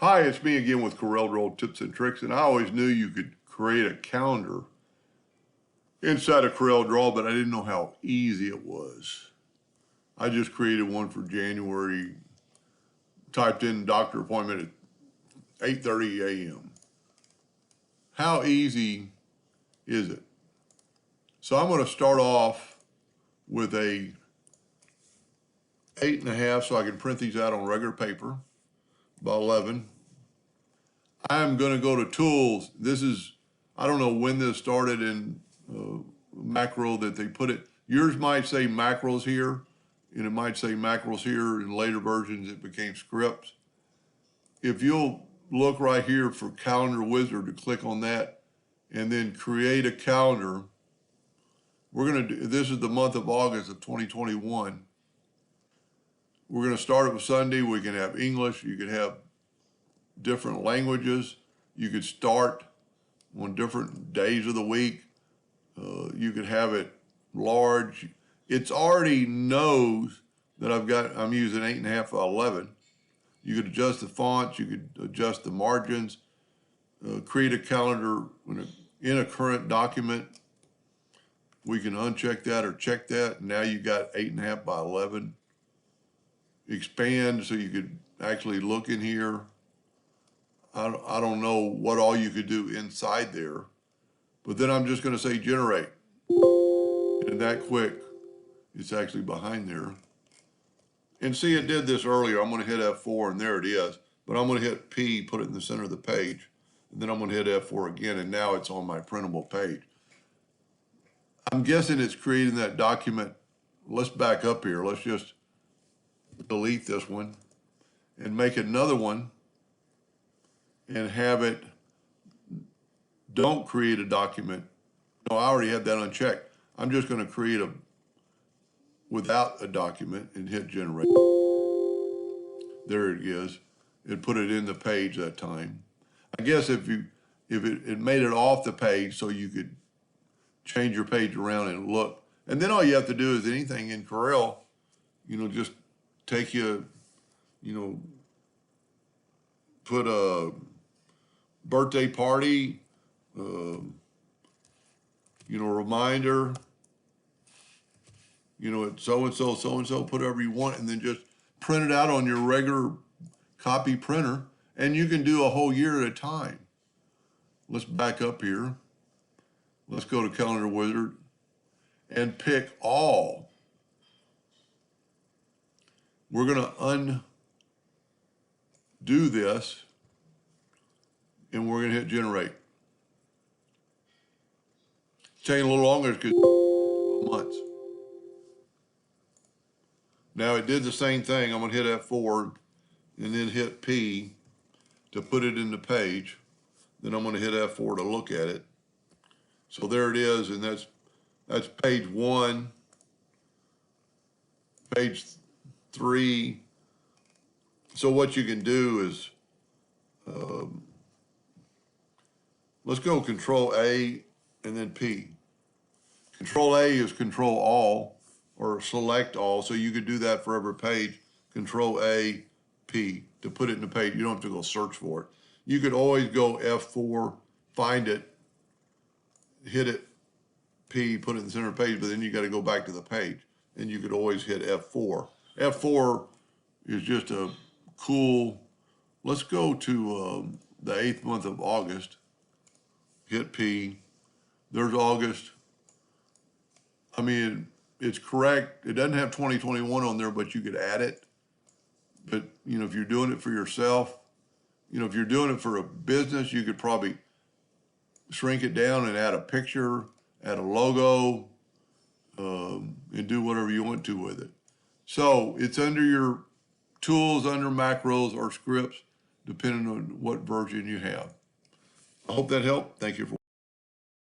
Hi, it's me again with Corel Tips and Tricks, and I always knew you could create a calendar inside of CorelDRAW, but I didn't know how easy it was. I just created one for January, typed in doctor appointment at 8:30 a.m. How easy is it? So I'm going to start off with a 8.5 so I can print these out on regular paper by 11. I'm going to go to tools. I don't know when this started in macro that they put it. Yours might say macros here, and it might say macros here. In later versions, it became scripts. If you'll look right here for Calendar Wizard to click on that and then create a calendar, we're going to do, this is the month of August of 2021. We're going to start it with Sunday. We can have English. You can have different languages. You could start on different days of the week. You could have it large. It's already knows that I'm using 8.5 by 11. You could adjust the fonts. You could adjust the margins. Create a calendar in a current document. We can uncheck that or check that. Now you got 8.5 by 11. Expand so you could actually look in here. I don't know what all you could do inside there, but then I'm just going to say generate. And that quick, it's actually behind there. And see, it did this earlier. I'm going to hit F4 and there it is, but I'm going to hit P, put it in the center of the page. And then I'm going to hit F4 again, and now it's on my printable page. I'm guessing it's creating that document. Let's back up here. Let's just delete this one and make another one. And have it, don't create a document. No, I already had that unchecked. I'm just going to create without a document and hit generate. There it is. It put it in the page that time. I guess if it made it off the page so you could change your page around and look. And then all you have to do is anything in Corel, just take put a birthday party, reminder, it's so-and-so, put whatever you want, and then just print it out on your regular copy printer, and you can do a whole year at a time. Let's back up here. Let's go to Calendar Wizard and pick all. We're going to undo this, and we're going to hit generate. It's taking a little longer because months. Now it did the same thing. I'm going to hit F4 and then hit P to put it in the page. Then I'm going to hit F4 to look at it. So there it is, and that's page 1, page 3. So what you can do is, let's go Control A and then P. Control A is Control All or Select All, so you could do that for every page. Control A, P to put it in the page. You don't have to go search for it. You could always go F4, find it, hit it, P, put it in the center of the page, but then you got to go back to the page, and you could always hit F4. F4 is just a cool. Let's go to the 8th month of August. Hit P. There's August. I mean, it's correct. It doesn't have 2021 on there, but you could add it. But, if you're doing it for yourself, if you're doing it for a business, you could probably shrink it down and add a picture, add a logo, and do whatever you want to with it. So it's under your tools, under macros or scripts, depending on what version you have. I hope that helped. Thank you for